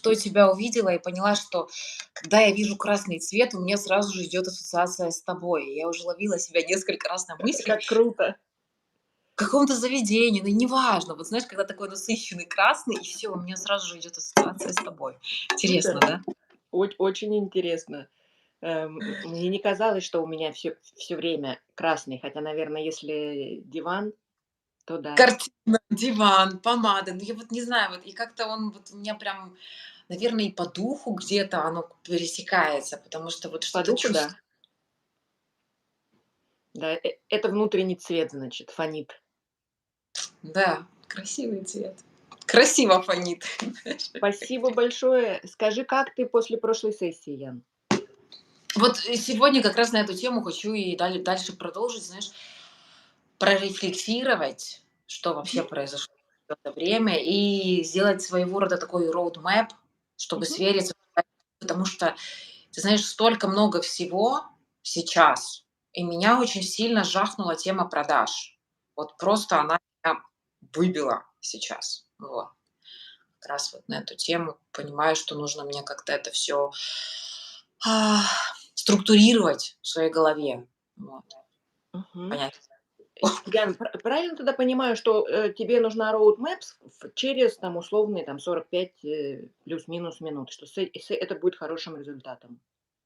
что тебя увидела и поняла, что когда я вижу красный цвет, у меня сразу же идет ассоциация с тобой. Я уже ловила себя несколько раз на мысли Как круто. в каком-то заведении, ну неважно. Вот знаешь, когда такой насыщенный красный, и все, у меня сразу же идет ассоциация с тобой. Интересно, Супер. да? Очень интересно. Мне не казалось, что у меня все время красный, хотя, наверное, если диван, то да. Картина, диван, помада. Ну, я вот не знаю, вот и как-то он вот у меня прям, наверное, и по духу где-то оно пересекается, потому что вот По что-то духу, чувствую. да. Да, это внутренний цвет, значит, фонит. Да, красивый цвет. Красиво фонит. Спасибо большое. Скажи, как ты после прошлой сессии, Ян? Вот сегодня как раз на эту тему хочу и дальше продолжить, знаешь, прорефлексировать, что вообще Мгм, произошло в это время, и сделать своего рода такой roadmap, чтобы мгм. свериться. Потому что, ты знаешь, столько много всего сейчас, и меня очень сильно жахнула тема продаж. Вот просто она меня выбила сейчас. Вот. Как раз вот на эту тему понимаю, что нужно мне как-то это все структурировать в своей голове. Вот. Мгм. Понять. Ян, правильно тогда понимаю, что, тебе нужна roadmap через там условные там 45, плюс-минус минут, что это будет хорошим результатом?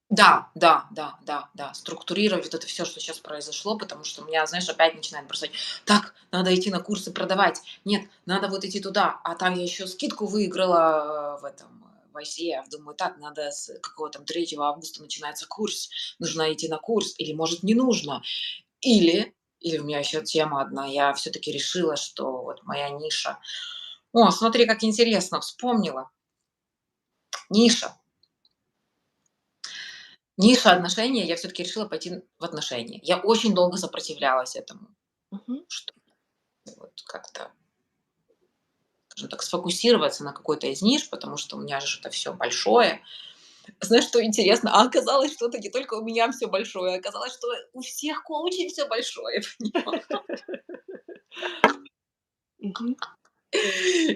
Да, да, да, да, да, структурировать вот это все, что сейчас произошло, потому что меня, знаешь, опять начинает бросать: "Так, надо идти на курсы продавать. Нет, надо вот идти туда". А там я еще скидку выиграла, в этом, в ICF. Думаю: "Так, надо с какого там 3 августа начинается курс. Нужно идти на курс или, может, не нужно". Или у меня еще тема одна. Я все таки решила, что вот моя ниша. О, смотри, как интересно, вспомнила. Ниша. Ниша отношения, я все таки решила пойти в отношения. Я очень долго сопротивлялась этому, Мгм. что вот как-то, скажем так, сфокусироваться на какой-то из ниш, потому что у меня же это все большое. Знаешь, что интересно? А оказалось, что это не только у меня все большое, оказалось, что у всех коучей все большое, понимаешь? Мгм.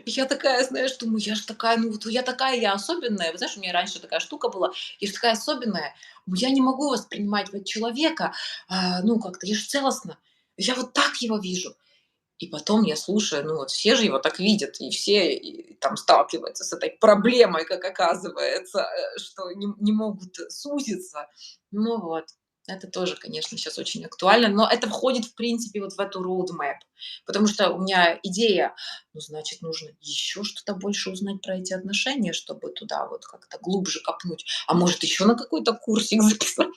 Я такая, знаешь, думаю, я ж такая, ну вот я такая, я особенная. Вы знаешь, у меня раньше такая штука была, я же такая особенная, я не могу воспринимать вот человека, ну как-то, я же целостно. Я вот так его вижу. И потом я слушаю, ну вот все же его так видят, и все и там сталкиваются с этой проблемой, как оказывается, что не могут сузиться. Ну вот, это тоже, конечно, сейчас очень актуально, но это входит, в принципе, вот в эту roadmap, потому что у меня идея, ну, значит, нужно еще что-то больше узнать про эти отношения, чтобы туда вот как-то глубже копнуть. А может, еще на какой-то курсик записаться?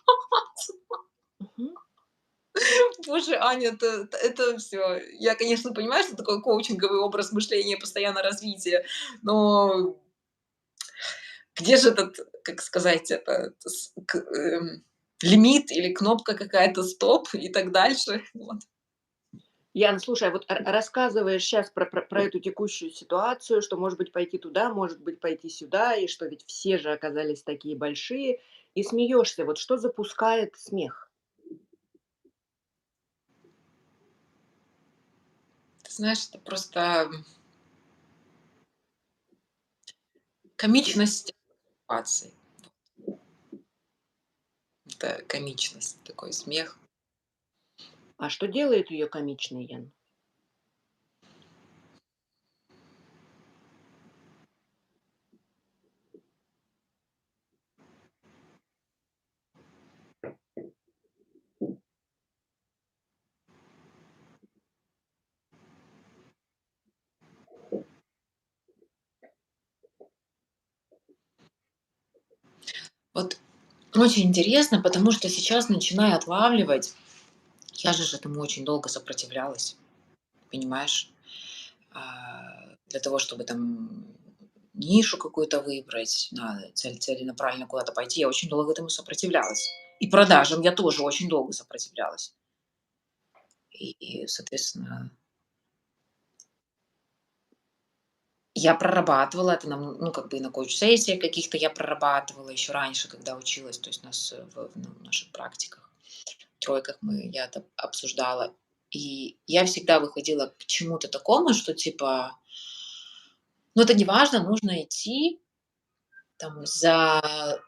Мгм. Боже, Аня, это все. Я, конечно, понимаю, что такое коучинговый образ мышления, постоянно развитие, но где же этот, как сказать, это, лимит или кнопка какая-то стоп и так дальше? Вот. Ян, слушай, а вот рассказываешь сейчас про эту текущую ситуацию, что, может быть, пойти туда, может быть, пойти сюда, и что ведь все же оказались такие большие, и смеешься. Вот что запускает смех? Ты знаешь, это просто комичность ситуации. Это комичность, такой смех. А что делает ее комичной, Ян? Вот очень интересно, потому что сейчас начинаю отлавливать. Я же этому очень долго сопротивлялась, понимаешь? Для того, чтобы там нишу какую-то выбрать, надо целенаправленно куда-то пойти. Я очень долго этому сопротивлялась. И продажам я тоже очень долго сопротивлялась. Соответственно, я прорабатывала это, ну, как бы и на коуч-сессиях каких-то я прорабатывала еще раньше, когда училась, то есть у нас в наших практиках, тройках я это обсуждала. И я всегда выходила к чему-то такому, что типа, ну, это не важно, нужно идти. там за,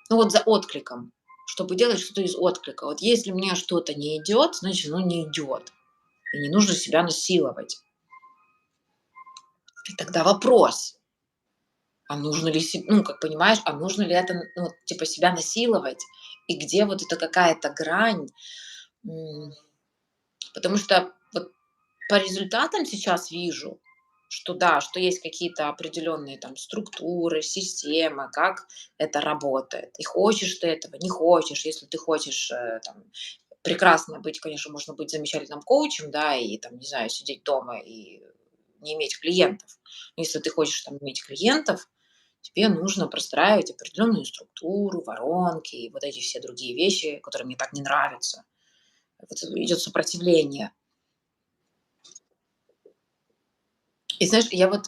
ну вот за откликом, чтобы делать что-то из отклика. Вот если мне что-то не идет, значит, ну не идет. И не нужно себя насиловать. И тогда вопрос, а нужно ли, ну, как понимаешь, а нужно ли это, ну, вот, типа, себя насиловать? И где вот эта какая-то грань? М, Потому что вот по результатам сейчас вижу, что да, что есть какие-то определенные там структуры, системы, как это работает. И хочешь ты этого, не хочешь. Если ты хочешь там, прекрасно быть, конечно, можно быть замечательным коучем, да, и там, не знаю, сидеть дома и не иметь клиентов. Но если ты хочешь там иметь клиентов, тебе нужно простраивать определенную структуру, воронки и вот эти все другие вещи, которые мне так не нравятся. Вот идет сопротивление. И знаешь, я вот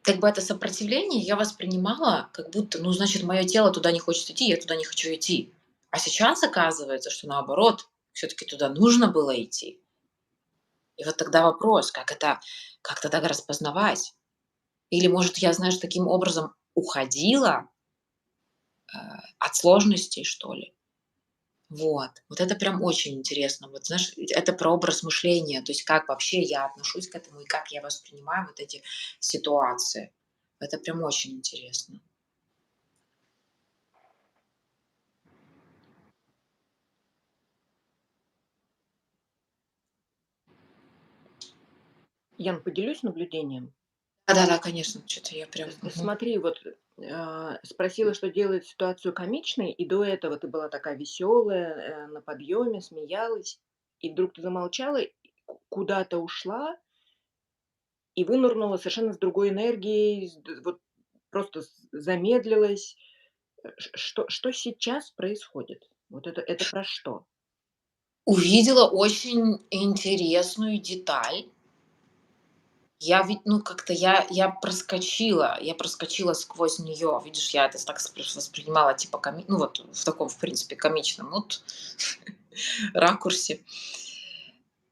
как бы это сопротивление я воспринимала, как будто, ну, значит, мое тело туда не хочет идти, я туда не хочу идти. А сейчас оказывается, что наоборот, все-таки туда нужно было идти. И вот тогда вопрос, как тогда распознавать? Или, может, я, знаешь, таким образом уходила от сложностей, что ли? Вот. Вот это прям очень интересно. Вот знаешь, ведь это про образ мышления, то есть как вообще я отношусь к этому и как я воспринимаю вот эти ситуации. Это прям очень интересно. Ян, поделюсь наблюдением. Да-да-да, конечно, что то я прям мгм. Смотри, вот, спросила, что делает ситуацию комичной, и до этого ты была такая веселая, на подъеме, смеялась, и вдруг ты замолчала, и куда-то ушла и вынырнула совершенно с другой энергией, вот просто замедлилась. Что сейчас происходит? Вот это про что? Увидела очень интересную деталь. Я ведь, ну, как-то я проскочила сквозь нее. Видишь, я это так воспринимала, типа, ну, вот в таком, в принципе, комичном вот ракурсе.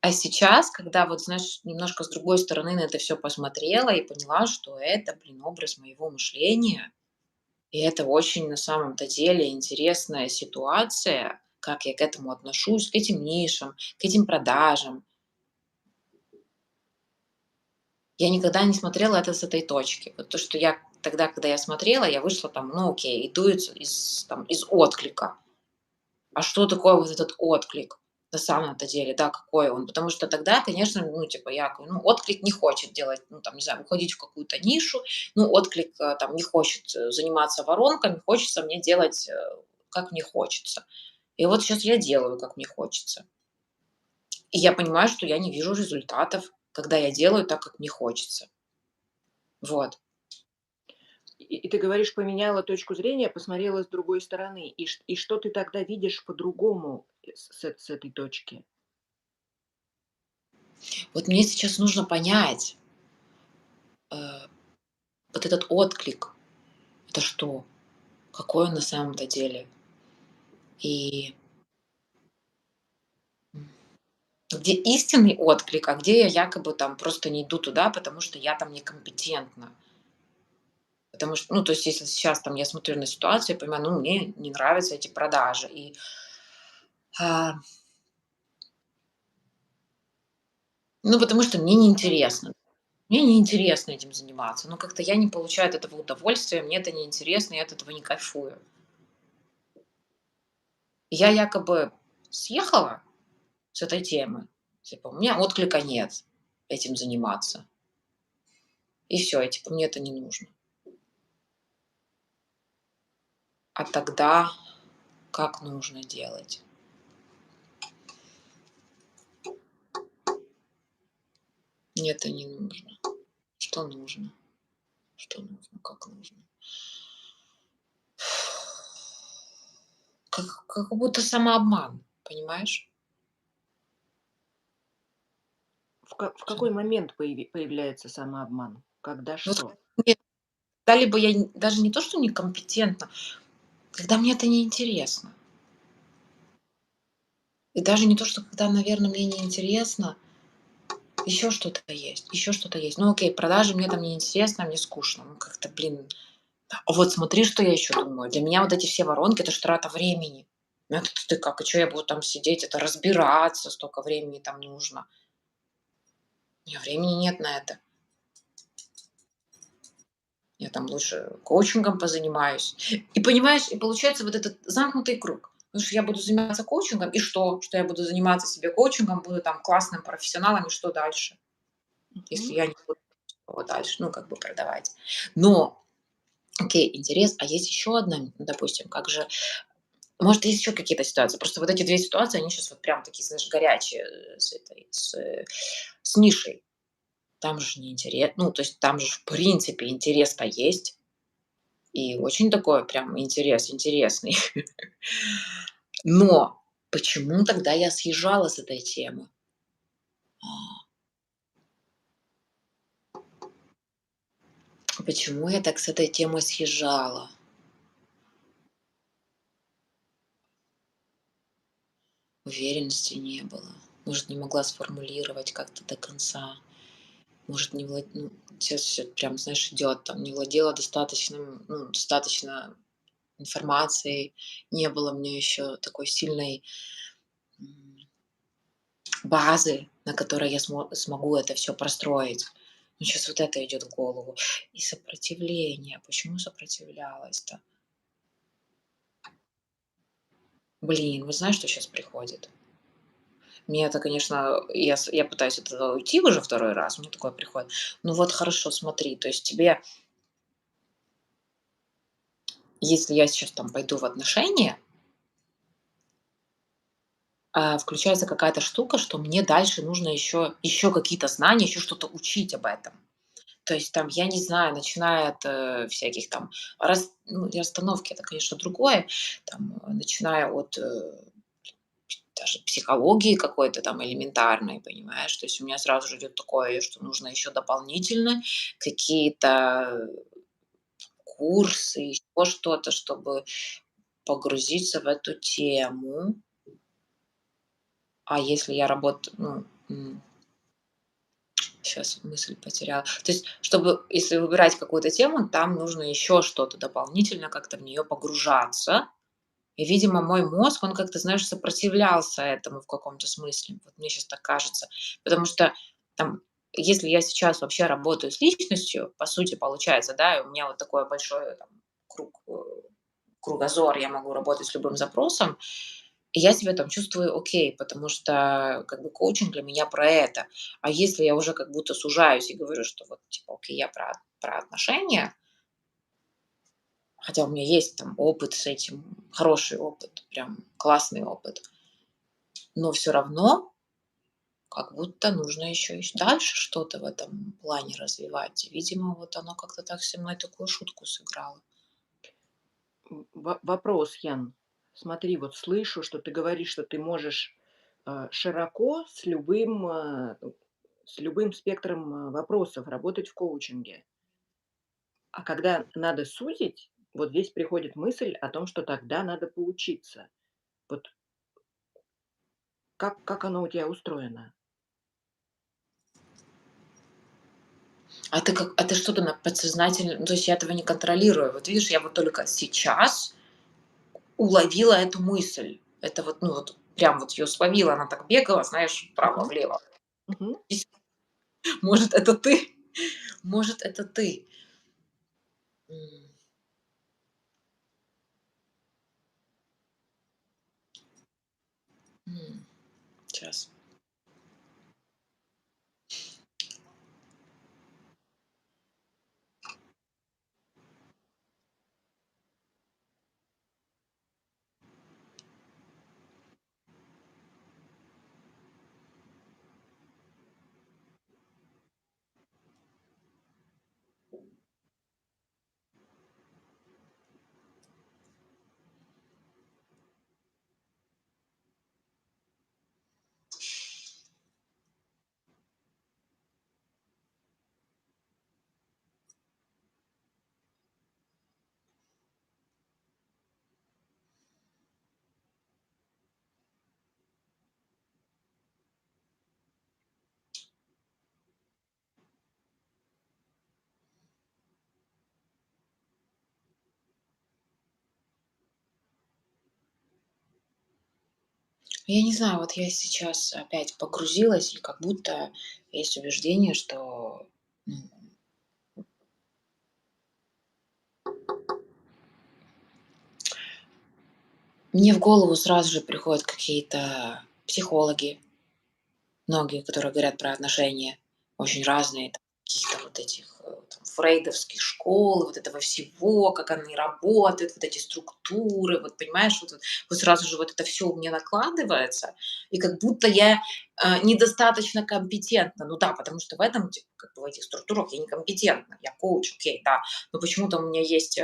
А сейчас, когда вот, знаешь, немножко с другой стороны на это все посмотрела и поняла, что это, блин, образ моего мышления, и это очень на самом-то деле интересная ситуация, как я к этому отношусь, к этим нишам, к этим продажам. Я никогда не смотрела это с этой точки. Вот то, что я тогда, когда я смотрела, я вышла там, ну окей, иду из отклика. А что такое вот этот отклик на самом-то деле, да, какой он? Потому что тогда, конечно, ну, типа, я говорю, ну, отклик не хочет делать, ну, там, не знаю, уходить в какую-то нишу, ну, отклик там не хочет заниматься воронками, хочется мне делать, как мне хочется. И вот сейчас я делаю, как мне хочется. И я понимаю, что я не вижу результатов, когда я делаю так, как мне хочется. Вот. И ты говоришь, поменяла точку зрения, посмотрела с другой стороны. И что ты тогда видишь по-другому, с этой точки? Вот мне сейчас нужно понять, э, вот этот отклик — это что? Какой он на самом-то деле? И, где истинный отклик, а где я якобы там просто не иду туда, потому что я там некомпетентна. Потому что, ну, то есть, если сейчас там я смотрю на ситуацию, я понимаю, ну, мне не нравятся эти продажи. А, ну, потому что мне Мгм. неинтересно. Мне неинтересно этим заниматься. Ну, как-то я не получаю от этого удовольствия, мне это неинтересно, я от этого не кайфую. Я якобы съехала с этой темы. Типа, у меня отклика нет этим заниматься. И все, и типа мне это не нужно. А тогда как нужно делать? Мне это не нужно. Что нужно? Что нужно? Как нужно? Как будто самообман, понимаешь? В какой момент появляется самообман? Когда Вот что? мне когда либо я даже не то, что некомпетентна, когда мне это неинтересно. И даже не то, что когда, наверное, мне неинтересно, Еще что-то есть, еще что-то есть. Ну, окей, продажи мне там не интересно, мне скучно. Ну, как-то, блин. А вот смотри, что я еще думаю. Для меня вот эти все воронки — это ж трата времени. Ну, это ты как, и чё я буду там сидеть, это разбираться, столько времени там нужно. У меня времени нет на это. Я там лучше коучингом позанимаюсь. И понимаешь, и получается вот этот замкнутый круг. Потому что я буду заниматься коучингом, и что? Что я буду заниматься себе коучингом, буду там классным профессионалом, и что дальше? Если Мгм. я не буду его дальше, ну, как бы продавать. Но, окей, интерес. А есть еще одна, допустим, как же, может, есть еще какие-то ситуации. Просто вот эти две ситуации, они сейчас вот прям такие, знаешь, горячие с нишей. Там же не интерес, ну, то есть там же в принципе интерес-то есть. И очень такой прям интерес интересный. Но почему тогда я съезжала с этой темы? Почему я так с этой темы съезжала? Уверенности не было. Может, не могла сформулировать как-то до конца. Может, не влад ну, щас всё прям, знаешь, идет там, не владела достаточно информацией, не было мне еще такой сильной, м, базы, на которой я смогу это все простроить. Ну, сейчас вот это идет в голову. И сопротивление. Почему сопротивлялась-то? Блин, вот знаешь, что сейчас приходит? Мне это, конечно, я пытаюсь от этого уйти уже второй раз, мне такое приходит. Ну вот хорошо, смотри, то есть тебе, если я сейчас там пойду в отношения, включается какая-то штука, что мне дальше нужно еще какие-то знания, еще что-то учить об этом. То есть там, я не знаю, начиная от, всяких там ну, расстановки — это, конечно, другое, там, начиная от, даже психологии какой-то там элементарной, понимаешь? То есть у меня сразу же идет такое, что нужно еще дополнительно какие-то курсы, еще что-то, чтобы погрузиться в эту тему. А если я работаю, ну, сейчас мысль потеряла. То есть, чтобы, если выбирать какую-то тему, там нужно еще что-то дополнительно, как-то в нее погружаться. И, видимо, мой мозг, он как-то, знаешь, сопротивлялся этому в каком-то смысле. Вот мне сейчас так кажется. Потому что там, если я сейчас вообще работаю с личностью, по сути, получается, да, и у меня вот такой большой там, кругозор, я могу работать с любым запросом, и я себя там чувствую окей, потому что как бы коучинг для меня про это. А если я уже как будто сужаюсь и говорю, что вот типа окей, я про отношения, хотя у меня есть там опыт с этим, хороший опыт, прям классный опыт, но все равно как будто нужно еще и дальше что-то в этом плане развивать. И, видимо, вот оно как-то так со мной такую шутку сыграло. Вопрос, Ян. Смотри, вот слышу, что ты говоришь, что ты можешь, широко с любым спектром, вопросов работать в коучинге. А когда надо сузить, вот здесь приходит мысль о том, что тогда надо поучиться. Вот как оно у тебя устроено? А ты что-то на подсознательно, ну, то есть я этого не контролирую. Вот видишь, я вот только сейчас уловила эту мысль. Это вот, ну вот прям вот ее словила, она так бегала, знаешь, Мгм, вправо-влево. мгм. Может, это ты? Может, это ты? М, Щас. Я не знаю, вот я сейчас опять погрузилась, и как будто есть убеждение, что, ну, мне в голову сразу же приходят какие-то психологи, многие, которые говорят про отношения, очень разные, там, каких-то вот этих там, фрейдовских школ, вот этого всего, как они работают, вот эти структуры, вот понимаешь, вот сразу же вот это все у меня накладывается, и как будто я недостаточно компетентна. Ну да, потому что в этом, как бы в этих структурах я некомпетентна, я коуч, окей, да, но почему-то у меня есть,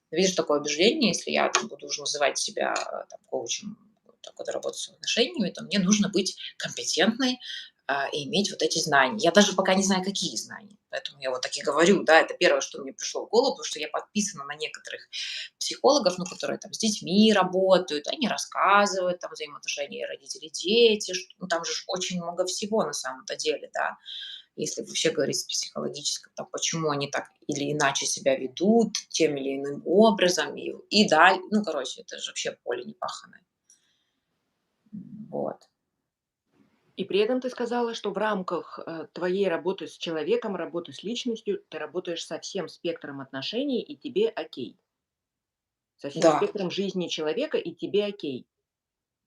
видишь, такое убеждение, если я там, буду уже называть себя там, коучем, который работает с отношениями, то мне нужно быть компетентной, и иметь вот эти знания. Я даже пока не знаю, какие знания. Поэтому я вот так и говорю, да, это первое, что мне пришло в голову, потому что я подписана на некоторых психологов, ну, которые там с детьми работают, они рассказывают там взаимоотношения родители-дети, ну, там же очень много всего на самом-то деле, да, если вообще говорить с психологическом, там, почему они так или иначе себя ведут тем или иным образом, и да, ну, короче, это же вообще поле непаханое. Вот. И при этом ты сказала, что в рамках, твоей работы с человеком, работы с личностью, ты работаешь со всем спектром отношений, и тебе окей. Со всем Да, спектром жизни человека, и тебе окей.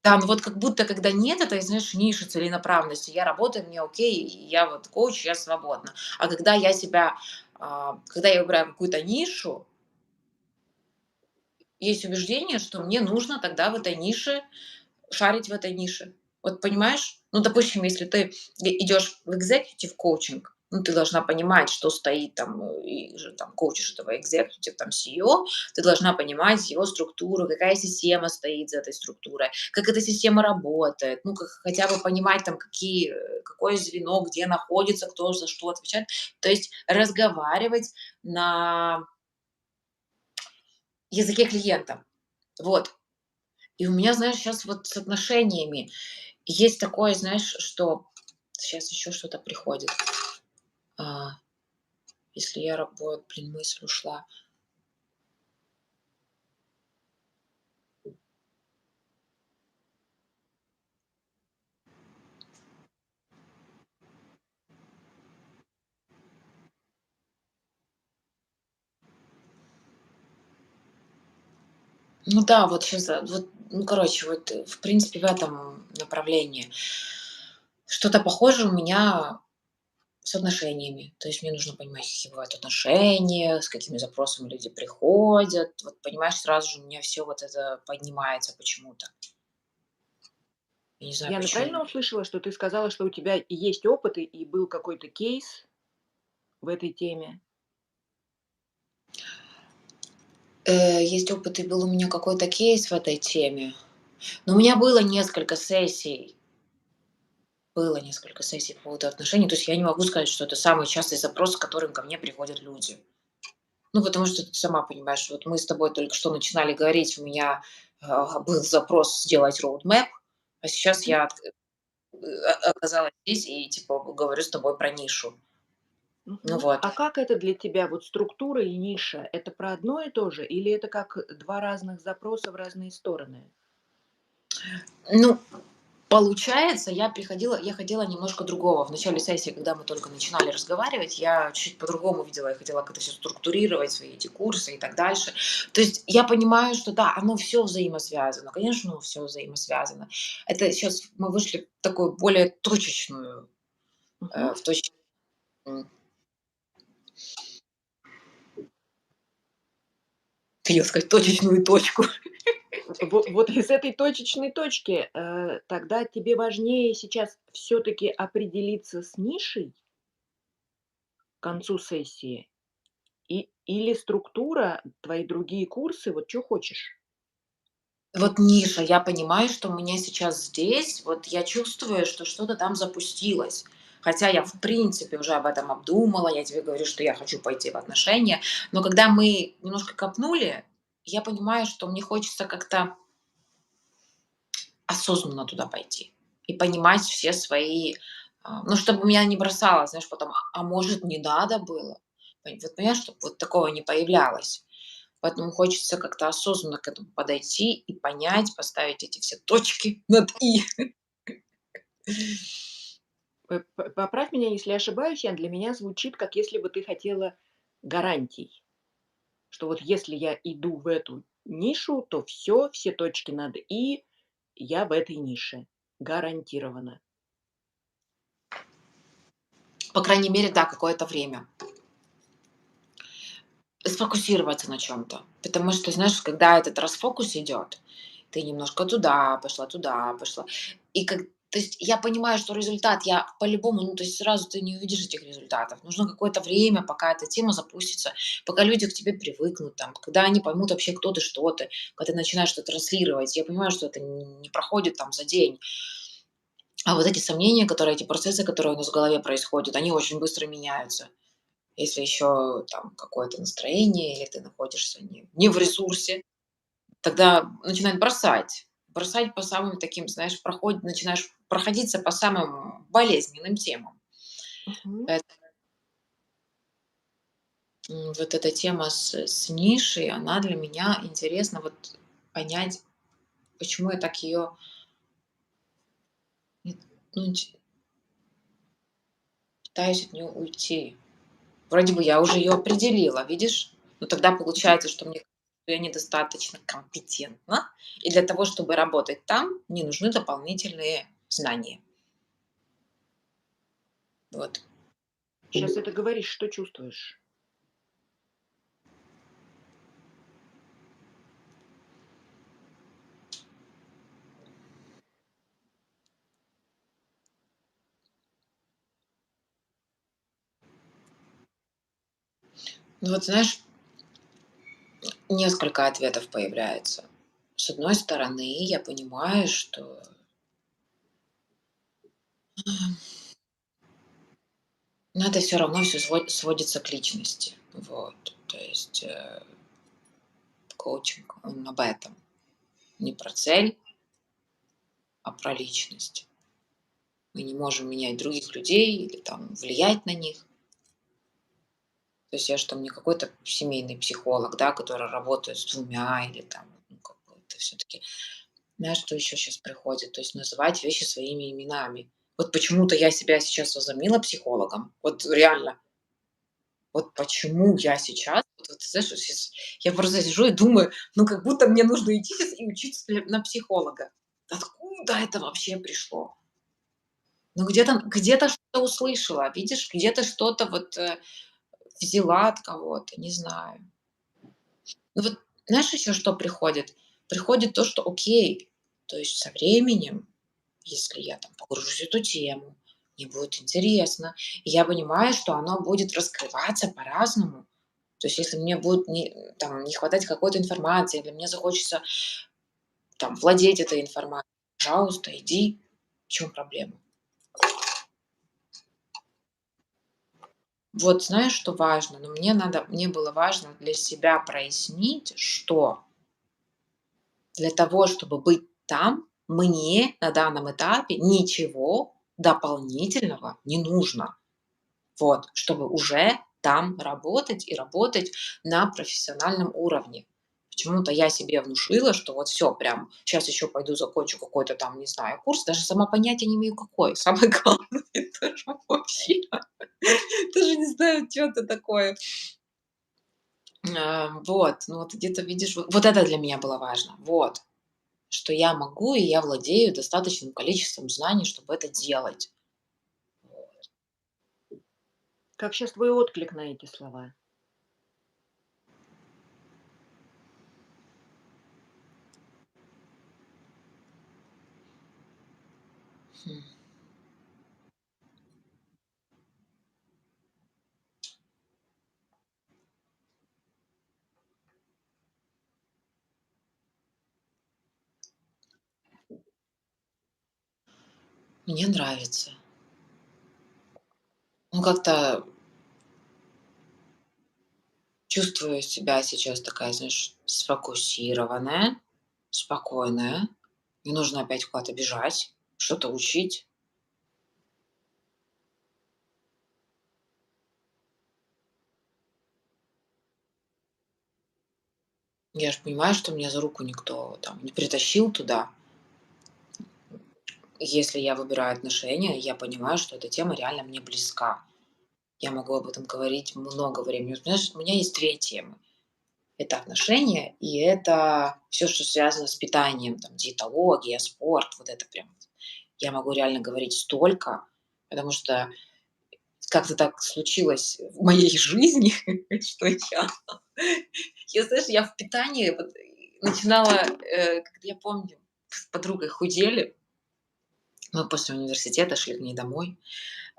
да, ну вот как будто, когда нет этой, знаешь, ниши целенаправленности, я работаю, мне окей, и я вот коуч, я свободна. А когда я себя, когда я выбираю какую-то нишу, есть убеждение, что мне нужно тогда в этой нише шарить в этой нише. Вот понимаешь? Ну, допустим, если ты идешь в executive коучинг, ну, ты должна понимать, что стоит там, и же там коучишь этого executive, там, CEO, ты должна понимать его структуру, какая система стоит за этой структурой, как эта система работает, ну, как, хотя бы понимать там, какое звено, где находится, кто за что отвечает. То есть разговаривать на языке клиента. Вот. И у меня, знаешь, сейчас вот с отношениями есть такое, знаешь, что сейчас еще что-то приходит. А, если я работаю, блин, мысль ушла. Ну да, вот сейчас, вот, ну, короче, вот, в принципе, в этом направлении. Что-то похожее у меня с отношениями. То есть мне нужно понимать, какие бывают отношения, с какими запросами люди приходят. Вот понимаешь, сразу же у меня все вот это поднимается почему-то. Я не знаю Я почему. правильно услышала, что ты сказала, что у тебя и есть опыт, и был какой-то кейс в этой теме? Есть опыт, и был у меня какой-то кейс в этой теме. Но у меня было несколько сессий по поводу отношений. То есть я не могу сказать, что это самый частый запрос, с которым ко мне приходят люди. Ну, потому что ты сама понимаешь, вот мы с тобой только что начинали говорить, у меня был запрос сделать роудмэп, а сейчас я оказалась здесь и типа говорю с тобой про нишу. Ну Мгм. вот. А как это для тебя, вот структура и ниша, это про одно и то же, или это как 2 разных запроса в разные стороны? Ну, получается, я хотела немножко другого. В начале сессии, когда мы только начинали разговаривать, я чуть по-другому видела. Я хотела как-то все структурировать, свои эти курсы и так дальше. То есть я понимаю, что да, оно все взаимосвязано. Конечно, оно все взаимосвязано. Это сейчас мы вышли в такую более точечную, Мгм. в точ м, хотела сказать, точечную точку. Вот из этой точечной точки, тогда тебе важнее сейчас все таки определиться с нишей к концу сессии или структура, твои другие курсы, вот что хочешь? Вот ниша, я понимаю, что у меня сейчас здесь, вот я чувствую, что что-то там запустилось. Хотя я, в принципе, уже об этом обдумала, я тебе говорю, что я хочу пойти в отношения. Но когда мы немножко копнули, я понимаю, что мне хочется как-то осознанно туда пойти и понимать все свои, ну, чтобы меня не бросало, знаешь, потом, а может, не надо было. Вот понимаешь, чтобы вот такого не появлялось. Поэтому хочется как-то осознанно к этому подойти и понять, поставить эти все точки над "и". Поправь меня, если я ошибаюсь, для меня звучит, как если бы ты хотела гарантий. Что вот если я иду в эту нишу, то все точки над "и", я в этой нише. Гарантированно. По крайней мере, да, какое-то время. Сфокусироваться на чем то. Потому что, знаешь, когда этот расфокус идет, ты немножко туда пошла. И как то есть я понимаю, что результат я по-любому, ну, то есть сразу ты не увидишь этих результатов. Нужно какое-то время, пока эта тема запустится, пока люди к тебе привыкнут, там, когда они поймут вообще, кто ты, что ты, когда ты начинаешь что-то транслировать. Я понимаю, что это не проходит там за день. А вот эти сомнения, которые, эти процессы, которые у нас в голове происходят, они очень быстро меняются. Если еще там какое-то настроение или ты находишься не в ресурсе, тогда начинает бросать. Бросать по самым таким, знаешь, начинаешь проходиться по самым болезненным темам. Мгм. Поэт Вот эта тема с нишей, она для меня интересна вот понять, почему я так ее, ну, пытаюсь от нее уйти. Вроде бы я уже ее определила, видишь? Но тогда получается, что я недостаточно компетентна, и для того, чтобы работать там, мне нужны дополнительные знания. Вот. Щас это говоришь, что чувствуешь? Ну вот знаешь, несколько ответов появляется. С одной стороны, я понимаю, что ну, это все равно все сводится к личности. Вот. То есть коучинг, он об этом. Не про цель, а про личность. Мы не можем менять других людей или там влиять на них. То есть я что, не какой-то семейный психолог, да, который работает с двумя или там, ну, как бы это все-таки, знаешь, что еще сейчас приходит? То есть называть вещи своими именами. Вот почему-то я себя сейчас возомнила психологом. Вот реально. Вот почему я сейчас, вот ты знаешь, вот щас я просто сижу и думаю, ну, как будто мне нужно идти сейчас и учиться на психолога. Откуда это вообще пришло? Ну, где-то что-то услышала, видишь, где-то что-то вот взяла от кого-то, не знаю. Ну вот знаешь еще что приходит? Приходит то, что окей, то есть со временем, если я там погружусь в эту тему, мне будет интересно, и я понимаю, что оно будет раскрываться по-разному. То есть если мне будет не хватать какой-то информации, или мне захочется там владеть этой информацией, пожалуйста, иди. В чем проблема? Вот знаешь, что важно? Но мне было важно для себя прояснить, что для того, чтобы быть там, мне на данном этапе ничего дополнительного не нужно. Вот, чтобы уже там работать и работать на профессиональном уровне. Почему-то я себе внушила, что вот все, прям сейчас еще пойду закончу какой-то там, не знаю, курс, даже сама понятия не имею какой. Самое главное, даже вообще, даже не знаю, что это такое. Вот, ну вот где-то видишь, вот это для меня было важно. Вот, что я могу и я владею достаточным количеством знаний, чтобы это делать. Как щас твой отклик на эти слова? Хм. Мне нравится. Ну, как-то чувствую себя сейчас такая, знаешь, сфокусированная, спокойная. Не нужно опять куда-то бежать, что-то учить. Я же понимаю, что меня за руку никто там не притащил туда. Если я выбираю отношения, я понимаю, что эта тема реально мне близка. Я могу об этом говорить много времени. Вот знаешь, у меня есть 2 темы. Это отношения и это все, что связано с питанием, там диетология, спорт, вот это прям. Я могу реально говорить столько, потому что как-то так случилось в моей жизни, что знаешь, я в питании вот начинала, как я помню, с подругой худели. Мы после университета шли к ней домой.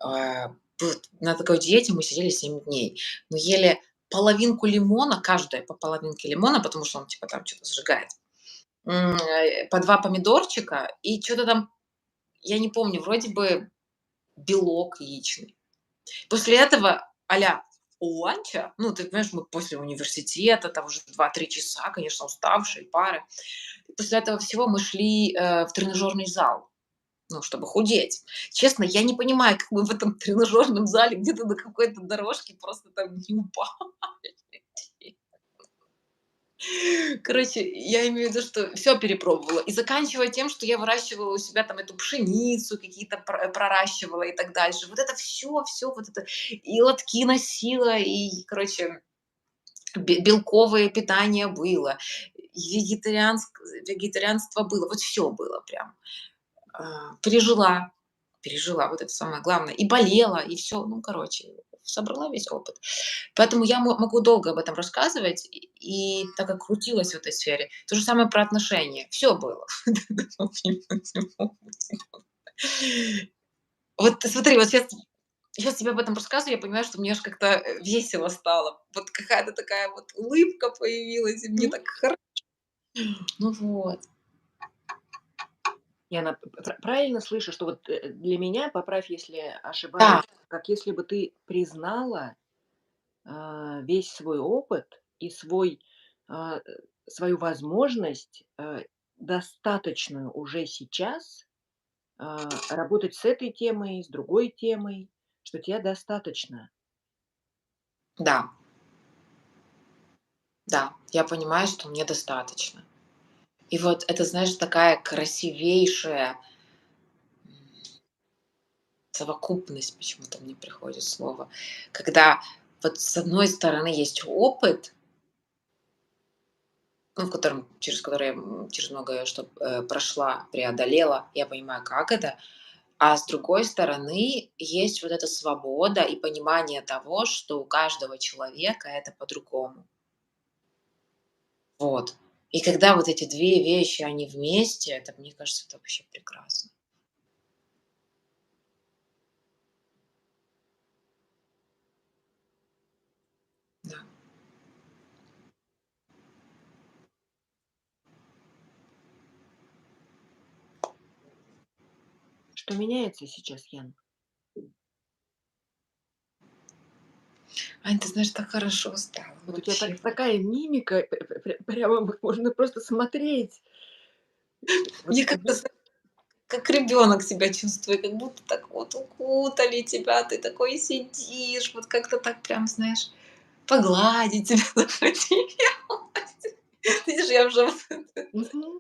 Вот на такой диете мы сидели 7 дней. Мы ели половинку лимона, каждая по половинке лимона, потому что он типа там что то сжигает. По 2 помидорчика и что то там, я не помню, вроде бы белок яичный. После этого а-ля ланча, ну, ты понимаешь, мы после университета, там уже 2-3 часа, конечно, уставшие пары. И после этого всего мы шли, в тренажерный зал, ну, чтобы худеть. Честно, я не понимаю, как мы в этом тренажерном зале где-то на какой-то дорожке просто там не упали. Короче, я имею в виду, что все перепробовала. И заканчивая тем, что я выращивала у себя там эту пшеницу, какие-то проращивала и так дальше. Вот это все вот это и лотки носила, и, короче, белковое питание было, и вегетарианство было. Вот все было прям. Пережила, пережила, вот это самое главное. И болела, и все. Ну, короче, собрала весь опыт. Поэтому я могу долго об этом рассказывать, и так как крутилась в этой сфере. То же самое про отношения. Все было. Вот ты смотри, вот сейчас тебе об этом рассказываю, я понимаю, что мне аж как-то, весело стало. Вот какая-то такая вот улыбка появилась, и мне Мгм. так хорошо. Ну вот. Я правильно слышу, что вот, для меня, поправь, если ошибаюсь, Да, как если бы ты признала, весь свой опыт и а, э, свою возможность, достаточную уже сейчас, работать с этой темой, с другой темой, что тебе достаточно. да, да, я понимаю, что мне достаточно. И вот это, знаешь, такая красивейшая, совокупность, почему-то мне приходит слово, когда вот с одной стороны есть опыт, ну, в котором, через многое что прошла, преодолела, я понимаю, как это, а с другой стороны есть вот эта свобода и понимание того, что у каждого человека это по-другому. Вот. И когда вот эти 2 вещи, они вместе, это, мне кажется, это вообще прекрасно. Да. Что меняется сейчас, Ян? Ань, ты знаешь, так хорошо стало Вот у тебя вообще. такая мимика, прямо вот можно просто смотреть. Вот Мне как-то, как ребенок себя чувствую, как будто так вот укутали тебя, ты такой сидишь, вот как-то так прям, знаешь, погладить тебя захотелось. Видишь, я уже вот мгм.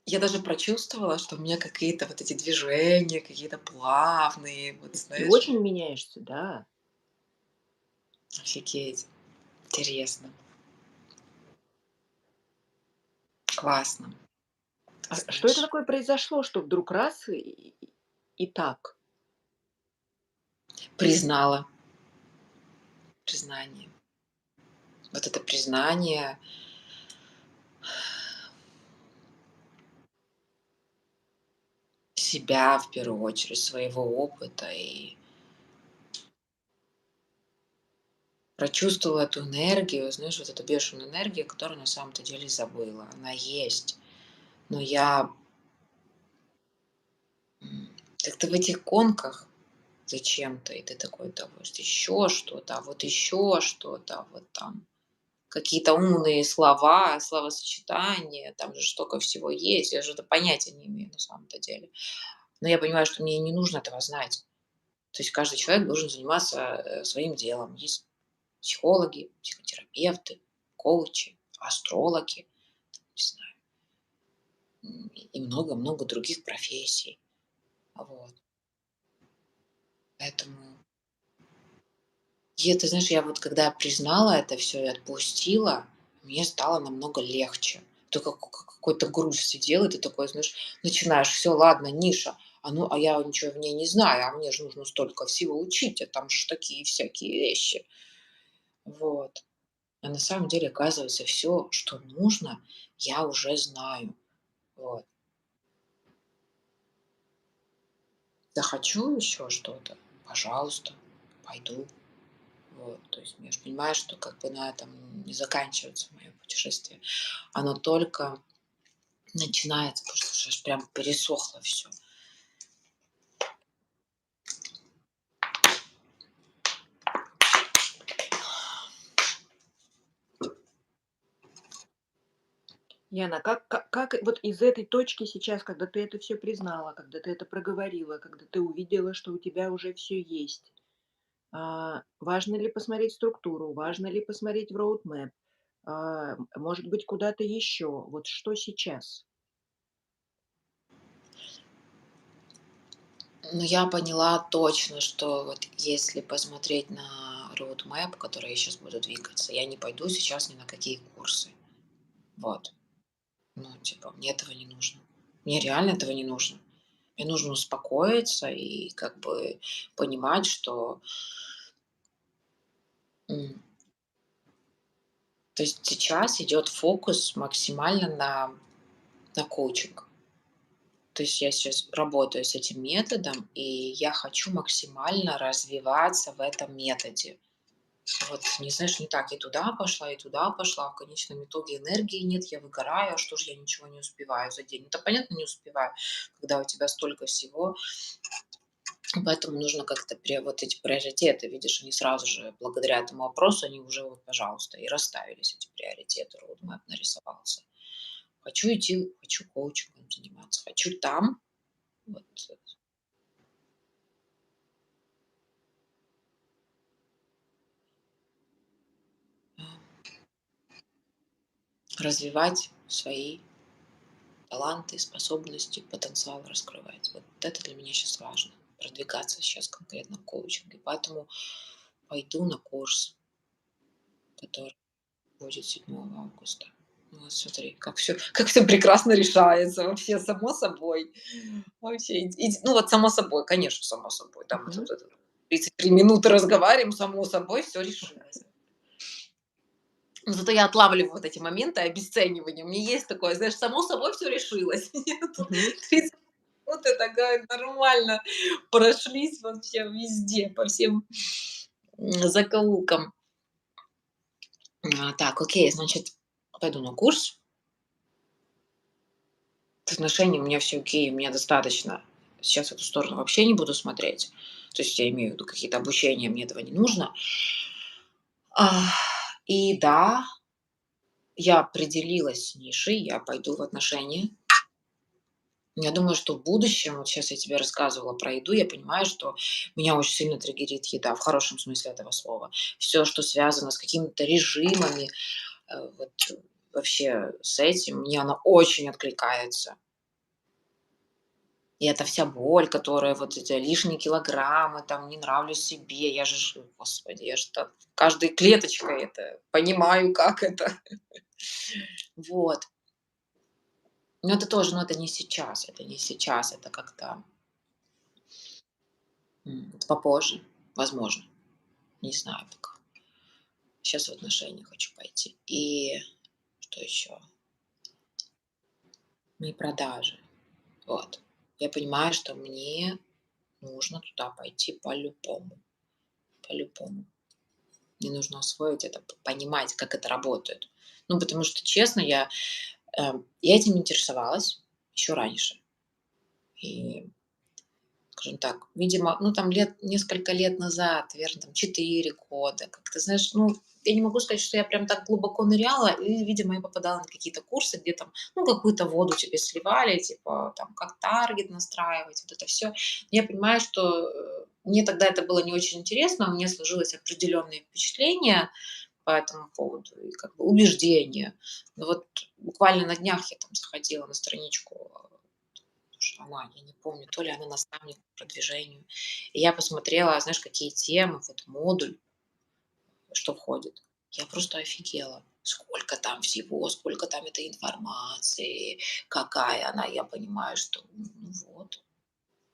я даже прочувствовала, что у меня какие-то вот эти движения, какие-то плавные, вот Ты знаешь, очень меняешься, да. офигеть, интересно, классно, ты Что это знаешь. такое произошло, что вдруг раз и так? Признала, признание. Вот это признание себя, в первую очередь, своего опыта и прочувствовала эту энергию, знаешь, вот эту бешеную энергию, которую на самом-то деле забыла. Она есть. Но я как-то в этих гонках зачем-то, и ты такой, да вот еще что-то, а вот еще что-то, а вот там какие-то умные слова, словосочетания, там же столько всего есть, я же это понятия не имею на самом-то деле. Но я понимаю, что мне не нужно этого знать. То есть каждый человек должен заниматься своим делом. Есть психологи, психотерапевты, коучи, астрологи, не знаю, и много-много других профессий. Вот. Поэтому, и ты знаешь, я вот когда признала это все и отпустила, мне стало намного легче. То какой-то груз сидел, и ты такой, знаешь, начинаешь, все, ладно, ниша, а я ничего в ней не знаю, а мне же нужно столько всего учить, а там же такие всякие вещи. Вот. А на самом деле, оказывается, все, что нужно, я уже знаю. Вот. Захочу еще что-то, пожалуйста, пойду. Вот. То есть я же понимаю, что как бы на этом не заканчивается мое путешествие. Оно только начинается, потому что уже ж прям пересохло все. Яна, как вот из этой точки сейчас, когда ты это все признала, когда ты это проговорила, когда ты увидела, что у тебя уже все есть, важно ли посмотреть структуру, важно ли посмотреть в роудмэп, может быть, куда-то еще? Вот что сейчас? Но я поняла точно, что вот если посмотреть на roadmap, который я сейчас буду двигаться, я не пойду сейчас ни на какие курсы. Вот. Ну, типа, мне этого не нужно. Мне реально этого не нужно. Мне нужно успокоиться и как бы понимать, что м, то есть сейчас идет фокус максимально на коучинг. То есть я сейчас работаю с этим методом, и я хочу максимально развиваться в этом методе. Вот, не знаешь, не так и туда пошла, в конечном итоге энергии нет, я выгораю, а что ж я ничего не успеваю за день? Это понятно, не успеваю, когда у тебя столько всего. Поэтому нужно как-то вот эти приоритеты, видишь, они сразу же, благодаря этому вопросу, они уже вот, пожалуйста, и расставились, эти приоритеты, roadmap нарисовался. Хочу идти, хочу коучингом заниматься, хочу там, вот, а, развивать свои таланты, способности, потенциал раскрывать. Вот это для меня сейчас важно. Продвигаться сейчас конкретно в коучинге. Поэтому пойду на курс, который будет 7 августа. Ну вот смотри, как все прекрасно решается, вообще само собой. Вообще, ну вот само собой, конечно, само собой. Да, мы Мгм. тут 33 минуты разговариваем, само собой все решилось. Но зато я отлавливаю вот эти моменты обесценивания. У меня есть такое, знаешь, само собой все решилось. Я тут Мгм. 30 минут и такая нормально прошлись вообще везде, по всем закоулкам. Так, окей, значит, пойду на курс. С отношениями у меня все окей, у меня достаточно. Сейчас в эту сторону вообще не буду смотреть. То есть я имею в виду какие-то обучения, мне этого не нужно. А, и да, я определилась с нишей, я пойду в отношения. Я думаю, что в будущем, вот сейчас я тебе рассказывала про еду, я понимаю, что меня очень сильно триггерит еда, в хорошем смысле этого слова. Все, что связано с какими-то режимами, вот вообще с этим, мне оно очень откликается. И это вся боль, которая вот эти лишние килограммы, там, не нравлюсь себе, я же, господи, я же так каждой клеточкой это понимаю, как это. Вот. Но это тоже, но это не сейчас, это как-то это попозже, возможно. Не знаю пока. Сейчас в отношения хочу пойти. И что еще? Мои продажи. Вот. Я понимаю, что мне нужно туда пойти по-любому. По-любому. Мне нужно освоить это, понимать, как это работает. Ну, потому что, честно, я этим интересовалась еще раньше. И, скажем так, видимо, ну, там несколько лет назад, наверно, там 4 года, как-то, знаешь, ну, я не могу сказать, что я прям так глубоко ныряла, и, видимо, я попадала на какие-то курсы, где там, ну, какую-то воду тебе сливали, типа, там, как таргет настраивать, вот это все. Я понимаю, что мне тогда это было не очень интересно, у меня сложилось определенное впечатление по этому поводу и как бы убеждение. Но вот буквально на днях я там заходила на страничку, что она, я не помню, то ли она наставник по продвижению. И я посмотрела, знаешь, какие темы, вот модуль, что входит. Я просто офигела. Сколько там всего, сколько там этой информации, какая она. Я понимаю, что ну вот,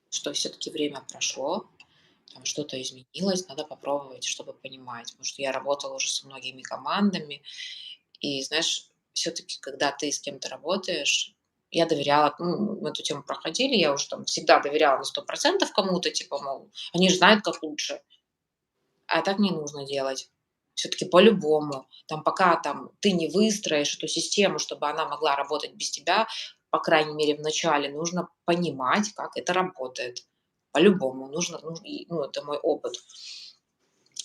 что все-таки время прошло, там что-то изменилось, надо попробовать, чтобы понимать. Потому что я работала уже со многими командами, и, знаешь, все-таки, когда ты с кем-то работаешь, я доверяла, ну, мы эту тему проходили, я уже там всегда доверяла на 100% кому-то, типа, мол, они же знают, как лучше. А так не нужно делать. Все-таки по-любому. Там, пока там ты не выстроишь эту систему, чтобы она могла работать без тебя, по крайней мере, в начале, нужно понимать, как это работает. По-любому. Ну, это мой опыт.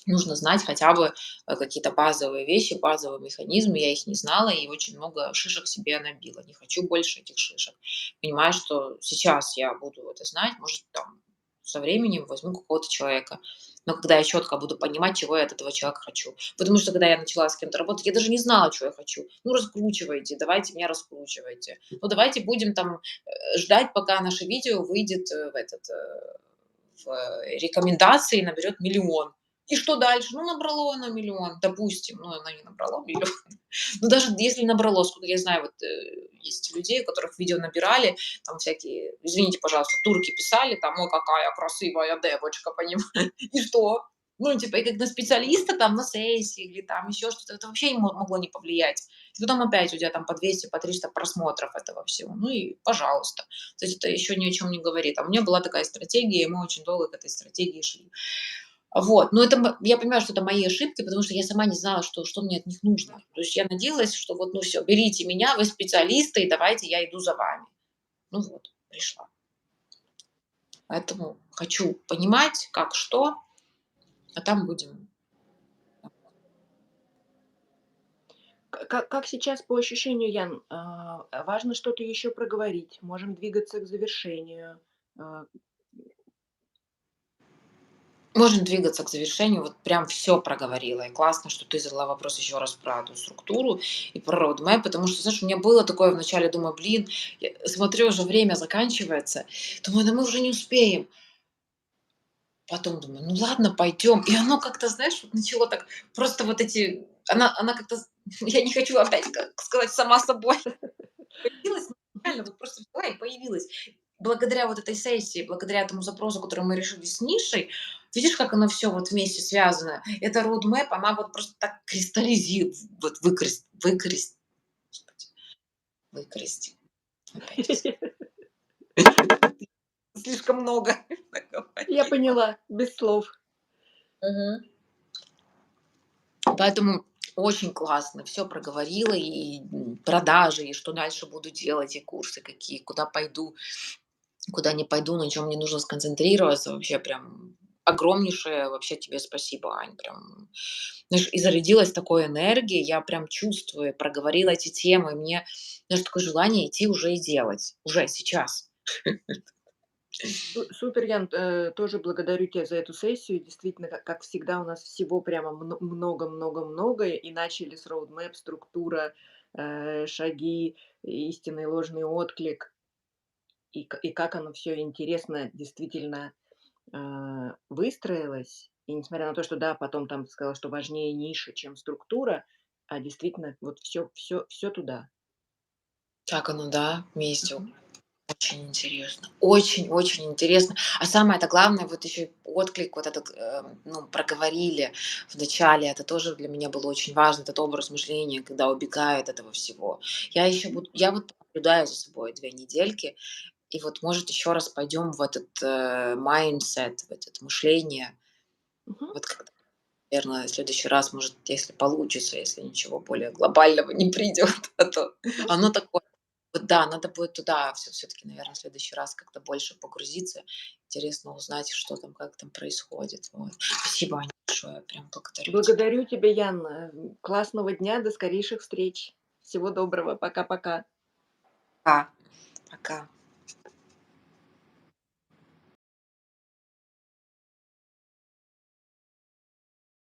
Нужно знать хотя бы какие-то базовые вещи, базовые механизмы. Я их не знала и очень много шишек себе набила. Не хочу больше этих шишек. Понимаю, что сейчас я буду это знать, может, там, со временем возьму какого-то человека. Но когда я четко буду понимать, чего я от этого человека хочу. Потому что когда я начала с кем-то работать, я даже не знала, что я хочу. Ну, раскручивайте, давайте меня раскручивайте. Ну, давайте будем там ждать, пока наше видео выйдет в рекомендации и наберет миллион. И что дальше? Ну, набрало оно миллион, допустим. Ну, оно не набрало миллион. Ну, даже если набрало, сколько я знаю, вот есть людей, у которых видео набирали, там всякие, извините, пожалуйста, турки писали, там, ой, какая красивая девочка, понимаешь? И что? Ну, типа, и как на специалиста там на сессии или там еще что-то, это вообще не могло не повлиять. И потом опять у тебя там по 200, по 300 просмотров этого всего. Ну и пожалуйста. То есть это еще ни о чем не говорит. А у меня была такая стратегия, и мы очень долго к этой стратегии шли. Вот, но это я понимаю, что это мои ошибки, потому что я сама не знала, что мне от них нужно. То есть я надеялась, что вот, ну все, берите меня, вы специалисты, и давайте я иду за вами. Ну вот, пришла. Поэтому хочу понимать, как что, а там будем. Как сейчас по ощущению, Ян, важно что-то еще проговорить, можем двигаться к завершению. А, Можем двигаться к завершению. Вот прям все проговорила. И классно, что ты задала вопрос еще раз про эту структуру и про roadmap, потому что, знаешь, у меня было такое вначале, думаю, блин, я смотрю, уже время заканчивается, думаю, да мы уже не успеем. Потом думаю, ну ладно, пойдем. И оно как-то, знаешь, вот начало так, просто вот эти, она как-то, я не хочу опять как сказать сама собой, появилась, но реально вот просто взяла и появилась. Благодаря вот этой сессии, благодаря этому запросу, который мы решили с нишей, видишь, как оно все вот вместе связано. Эта roadmap, она вот просто так кристаллизирует, вот господи, выкрасть. Опять слишком много я наговорила. поняла, без слов. Мгм. Поэтому очень классно, все проговорила, и продажи, и что дальше буду делать, и курсы какие, куда пойду, куда не пойду, на чем мне нужно сконцентрироваться. Вообще прям огромнейшее вообще тебе спасибо, Ань. Прям, знаешь, и зарядилась такой энергией, я прям чувствую, проговорила эти темы. Мне, знаешь, такое желание идти уже и делать, уже сейчас. Супер, Ян, тоже благодарю тебя за эту сессию. Действительно, как всегда, у нас всего прямо много-много-много, и начали с roadmap, структура, шаги, истинный ложный отклик, и как оно все интересно действительно выстроилось. И несмотря на то, что да, потом там ты сказала, что важнее ниша, чем структура, а действительно вот все туда. Так оно, да, вместе. Мгм. Очень интересно, очень-очень интересно. А самое-то главное, вот еще отклик вот этот, ну, проговорили в начале. Это тоже для меня было очень важно, этот образ мышления, когда убегает этого всего. Я вот наблюдаю за собой 2 недельки, и вот, может, еще раз пойдем в этот, майндсет, в это мышление. Мгм. Вот когда, наверное, в следующий раз, может, если получится, если ничего более глобального не придет, а то Мгм. оно такое. Вот да, надо будет туда все-таки, наверное, в следующий раз как-то больше погрузиться. Интересно узнать, что там, как там происходит. Вот. Спасибо, Аня, большое. Прям благодарю тебя. Благодарю тебя, Ян. Классного дня, до скорейших встреч. Всего доброго. Пока-пока. Пока. Пока.